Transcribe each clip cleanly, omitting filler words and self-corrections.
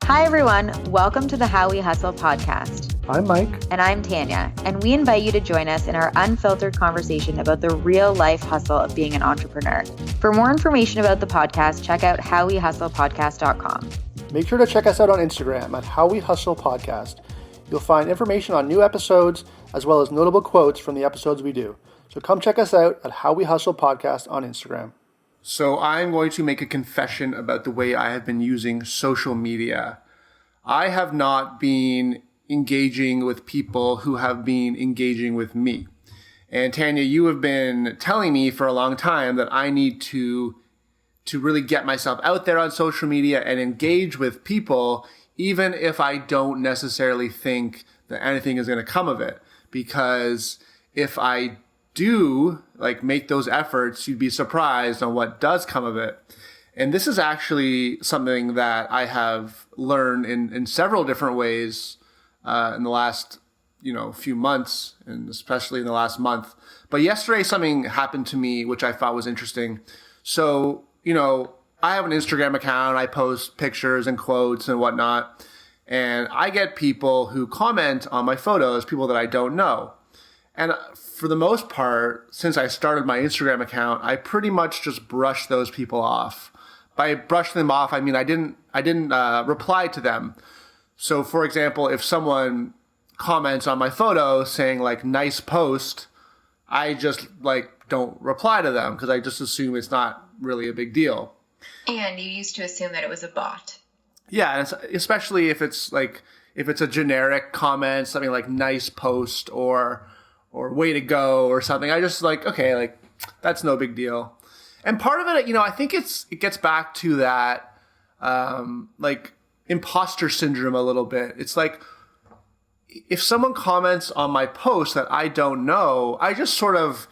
Hi, everyone. Welcome to the How We Hustle podcast. I'm Mike. And I'm Tanya. And we invite you to join us in our unfiltered conversation about the real life hustle of being an entrepreneur. For more information about the podcast, check out howwehustlepodcast.com. Make sure to check us out on Instagram at How We Hustle Podcast. You'll find information on new episodes as well as notable quotes from the episodes we do. So come check us out at How We Hustle Podcast on Instagram. So I'm going to make a confession about the way I have been using social media. I have not been engaging with people who have been engaging with me. And Tanya, you have been telling me for a long time that I need to really get myself out there on social media and engage with people, even if I don't necessarily think that anything is going to come of it. Because if I do make those efforts, you'd be surprised on what does come of it. And this is actually something that I have learned in several different ways in the last few months, and especially in the last month. But yesterday something happened to me which I thought was interesting. So, I have an Instagram account, I post pictures and quotes and whatnot, and I get people who comment on my photos, people that I don't know. And for the most part, since I started my Instagram account, I pretty much just brushed those people off. By brushing them off, I mean I didn't reply to them. So, for example, if someone comments on my photo saying nice post, I just don't reply to them because I just assume it's not really a big deal. And you used to assume that it was a bot. Yeah, and especially if it's a generic comment, something like nice post or way to go or something. I just that's no big deal. And part of it, I think it gets back to that imposter syndrome a little bit. It's if someone comments on my post that I don't know, I just sort of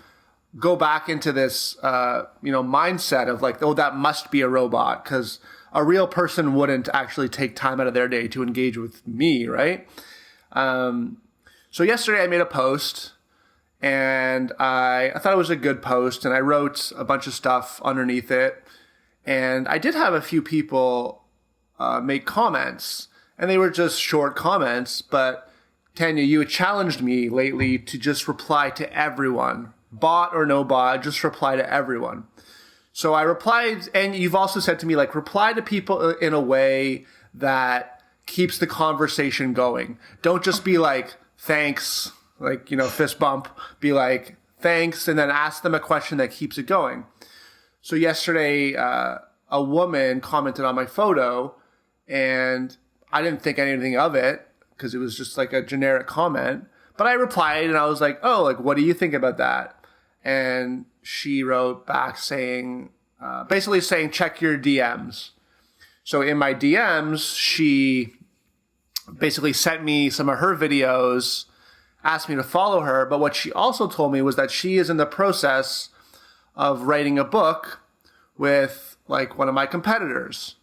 go back into this mindset of oh, that must be a robot, because a real person wouldn't actually take time out of their day to engage with me, right? So yesterday I made a post, and I thought it was a good post, and I wrote a bunch of stuff underneath it. And I did have a few people make comments, and they were just short comments. But Tanya, you challenged me lately to just reply to everyone, bot or no bot, just reply to everyone. So I replied, and you've also said to me, reply to people in a way that keeps the conversation going. Don't just be thanks, fist bump, be thanks, and then ask them a question that keeps it going. So yesterday, a woman commented on my photo, and I didn't think anything of it because it was just a generic comment. But I replied, and I was what do you think about that? And she wrote back saying, basically saying, check your DMs. So in my DMs, she basically sent me some of her videos, asked me to follow her. But what she also told me was that she is in the process of writing a book with one of my competitors.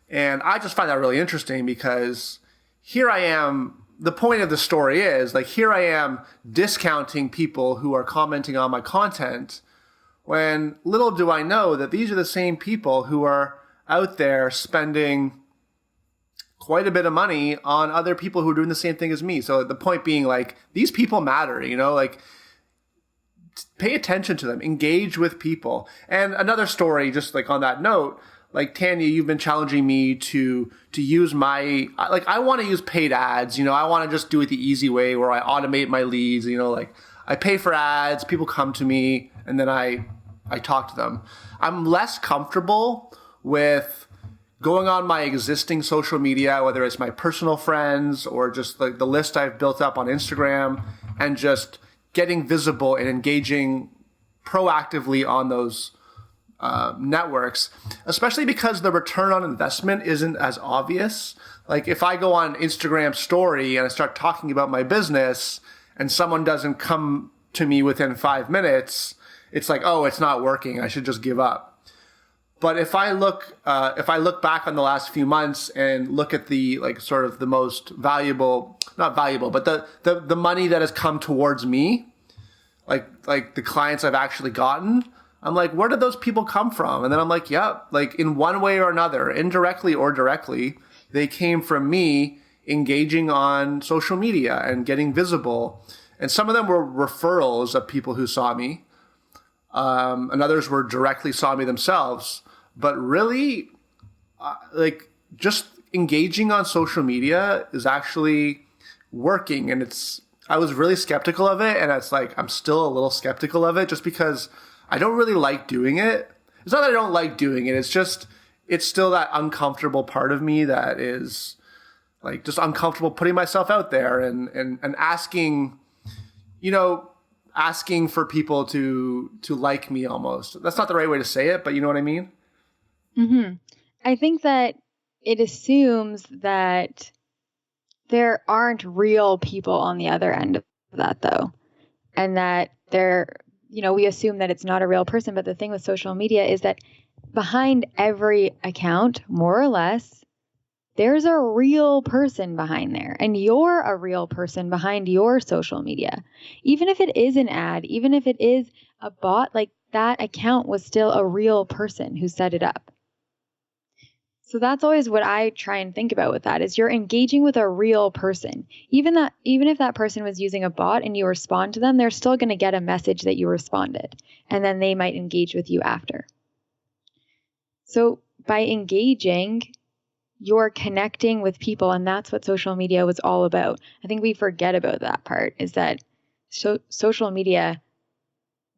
And I just find that really interesting because here I am. The point of the story is here I am discounting people who are commenting on my content, when little do I know that these are the same people who are out there spending quite a bit of money on other people who are doing the same thing as me. So the point being these people matter, pay attention to them, engage with people. And another story, just on that note, Tanya, you've been challenging me to use my, I want to use paid ads, I want to just do it the easy way where I automate my leads, I pay for ads, people come to me, and then I talk to them. I'm less comfortable with going on my existing social media, whether it's my personal friends or just the list I've built up on Instagram, and just getting visible and engaging proactively on those networks, especially because the return on investment isn't as obvious. If I go on Instagram story and I start talking about my business and someone doesn't come to me within 5 minutes, it's oh, it's not working, I should just give up. But if I look back on the last few months and look at the sort of the most valuable, not valuable, but the money that has come towards me, the clients I've actually gotten, I'm where did those people come from? And then I'm in one way or another, indirectly or directly, they came from me engaging on social media and getting visible. And some of them were referrals of people who saw me. And others were directly saw me themselves. But really, like, just engaging on social media is actually working. And I was really skeptical of it. And it's like, I'm still a little skeptical of it just because I don't really like doing it. It's not that I don't like doing it. It's still that uncomfortable part of me that is like just uncomfortable putting myself out there and asking, asking for people to like me almost. That's not the right way to say it, but you know what I mean? Mm-hmm. I think that it assumes that there aren't real people on the other end of that, though. And that we assume that it's not a real person. But the thing with social media is that behind every account, more or less, there's a real person behind there. And you're a real person behind your social media. Even if it is an ad, even if it is a bot, like that account was still a real person who set it up. So that's always what I try and think about with that is you're engaging with a real person. Even if that person was using a bot and you respond to them, they're still going to get a message that you responded. And then they might engage with you after. So by engaging, you're connecting with people, and that's what social media was all about. I think we forget about that part, is that social media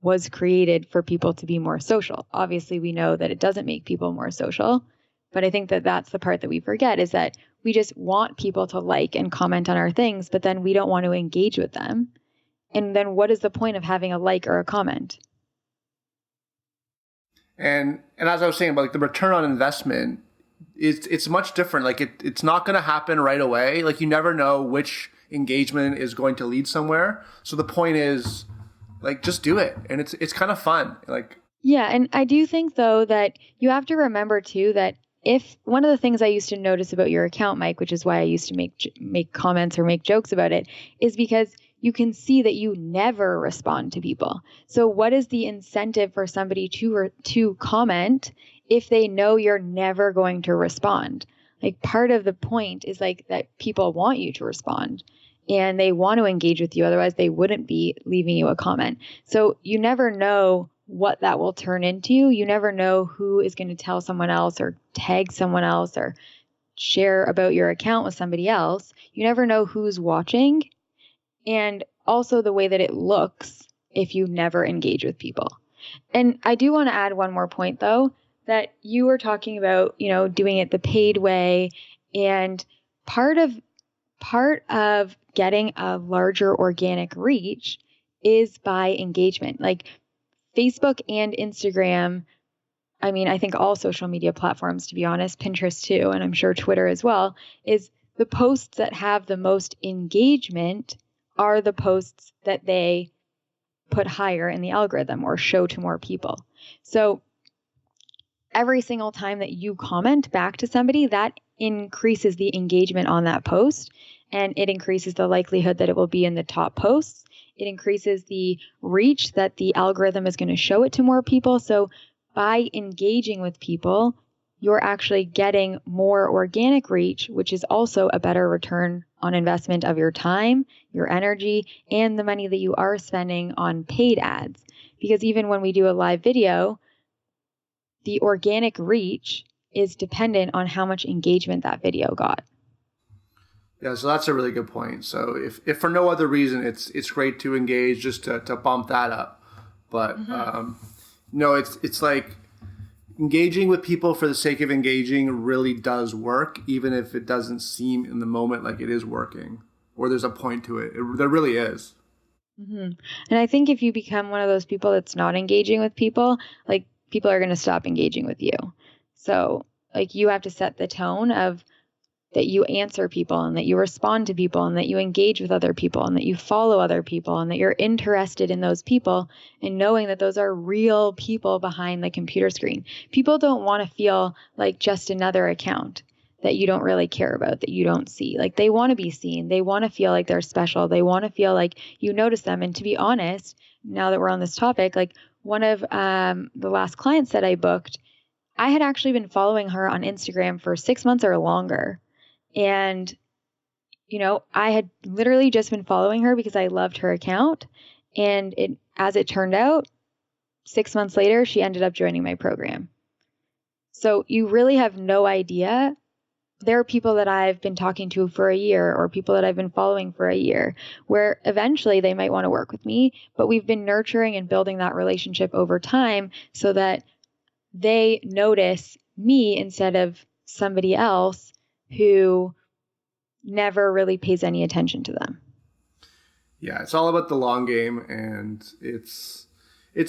was created for people to be more social. Obviously, we know that it doesn't make people more social, but I think that that's the part that we forget, is that we just want people to like and comment on our things, but then we don't want to engage with them. And then what is the point of having a like or a comment? And as I was saying about like the return on investment, it's much different. Like it's not going to happen right away. Like you never know which engagement is going to lead somewhere. So the point is, like, just do it, and it's kind of fun. Like, yeah, and I do think though that you have to remember too that if one of the things I used to notice about your account, Mike, which is why I used to make comments or make jokes about it, is because you can see that you never respond to people. So what is the incentive for somebody to comment if they know you're never going to respond? Like part of the point is like that people want you to respond and they want to engage with you. Otherwise they wouldn't be leaving you a comment. So you never know what that will turn into. You never know who is going to tell someone else or tag someone else or share about your account with somebody else. You never know who's watching. And also the way that it looks if you never engage with people. And I do want to add one more point though, that you were talking about, doing it the paid way. And part of getting a larger organic reach is by engagement. Like Facebook and Instagram, I think all social media platforms, to be honest, Pinterest too, and I'm sure Twitter as well, is the posts that have the most engagement are the posts that they put higher in the algorithm or show to more people. So every single time that you comment back to somebody, that increases the engagement on that post, and it increases the likelihood that it will be in the top posts. It increases the reach that the algorithm is going to show it to more people. So by engaging with people, you're actually getting more organic reach, which is also a better return on investment of your time, your energy, and the money that you are spending on paid ads. Because even when we do a live video, the organic reach is dependent on how much engagement that video got. Yeah, so that's a really good point. So if for no other reason, it's great to engage just to bump that up. But no, it's like engaging with people for the sake of engaging really does work, even if it doesn't seem in the moment like it is working or there's a point to it. There really is. Mm-hmm. And I think if you become one of those people that's not engaging with people, like people are going to stop engaging with you. So like you have to set the tone of that you answer people and that you respond to people and that you engage with other people and that you follow other people and that you're interested in those people and knowing that those are real people behind the computer screen. People don't want to feel like just another account that you don't really care about, that you don't see. Like they want to be seen. They want to feel like they're special. They want to feel like you notice them. And to be honest, now that we're on this topic, like one of the last clients that I booked, I had actually been following her on Instagram for 6 months or longer. And, I had literally just been following her because I loved her account. And as it turned out, 6 months later, she ended up joining my program. So you really have no idea. There are people that I've been talking to for a year or people that I've been following for a year where eventually they might want to work with me, but we've been nurturing and building that relationship over time so that they notice me instead of somebody else who never really pays any attention to them. Yeah, it's all about the long game, and it's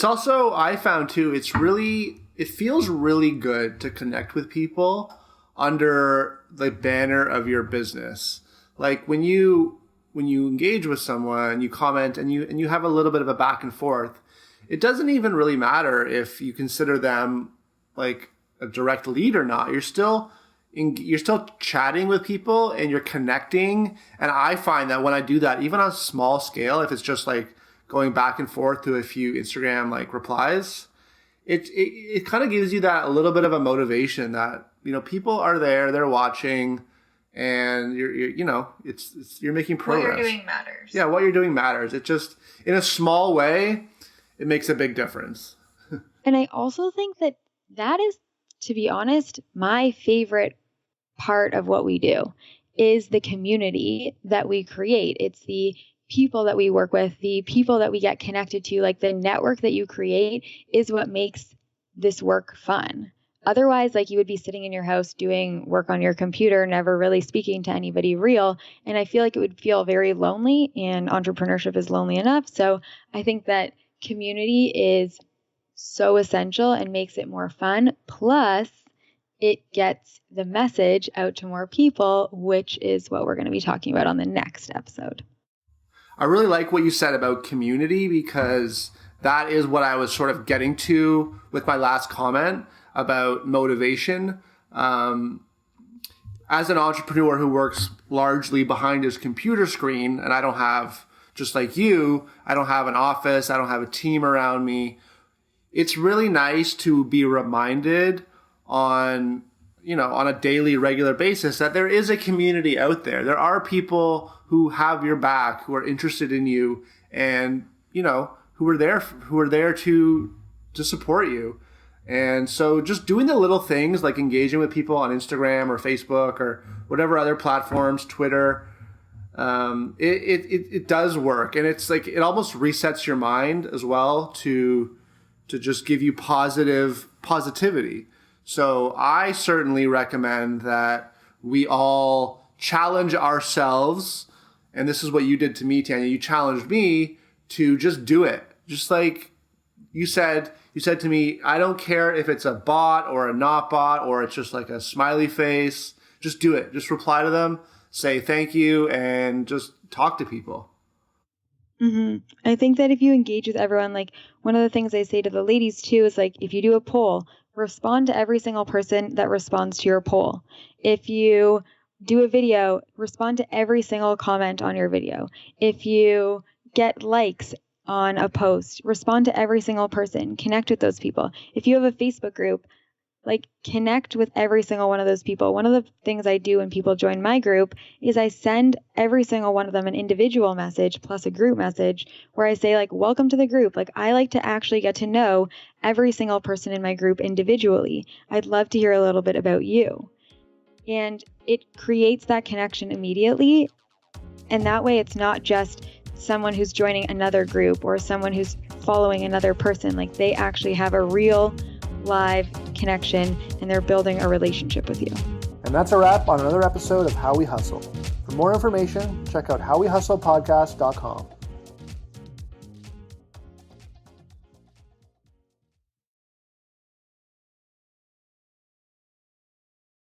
also, I found too, it feels really good to connect with people under the banner of your business. Like when you engage with someone, you comment and you have a little bit of a back and forth, it doesn't even really matter if you consider them like a direct lead or not. You're still chatting with people and you're connecting. And I find that when I do that, even on a small scale, if it's just like going back and forth to a few Instagram like replies, it kind of gives you that a little bit of a motivation that, people are there, they're watching, and you're making progress. What you're doing matters. Yeah, what you're doing matters. It just, in a small way, it makes a big difference. And I also think that is, to be honest, my favorite part of what we do is the community that we create. It's the people that we work with, the people that we get connected to, like the network that you create is what makes this work fun. Otherwise, like you would be sitting in your house doing work on your computer, never really speaking to anybody real. And I feel like it would feel very lonely, and entrepreneurship is lonely enough. So I think that community is so essential and makes it more fun. Plus, it gets the message out to more people, which is what we're going to be talking about on the next episode. I really like what you said about community, because that is what I was sort of getting to with my last comment about motivation. As an entrepreneur who works largely behind his computer screen, and I don't have, just like you, I don't have an office, I don't have a team around me. It's really nice to be reminded on a daily, regular basis that there is a community out there. There are people who have your back, who are interested in you, and, who are there to support you. And so just doing the little things like engaging with people on Instagram or Facebook or whatever other platforms, Twitter, it does work. And it's like, it almost resets your mind as well to just give you positivity. So I certainly recommend that we all challenge ourselves. And this is what you did to me, Tanya. You challenged me to just do it. Just like you said to me, I don't care if it's a bot or a not bot, or it's just like a smiley face. Just do it. Just reply to them, say thank you, and just talk to people. Mm-hmm. I think that if you engage with everyone, like one of the things I say to the ladies too is like, if you do a poll, respond to every single person that responds to your poll. If you do a video, respond to every single comment on your video. If you get likes on a post, respond to every single person, connect with those people. If you have a Facebook group, like connect with every single one of those people. One of the things I do when people join my group is I send every single one of them an individual message plus a group message where I say like, welcome to the group. Like I like to actually get to know every single person in my group individually. I'd love to hear a little bit about you. And it creates that connection immediately. And that way it's not just someone who's joining another group or someone who's following another person. Like they actually have a real live connection and they're building a relationship with you. And that's a wrap on another episode of How We Hustle. For more information, check out howwehustlepodcast.com.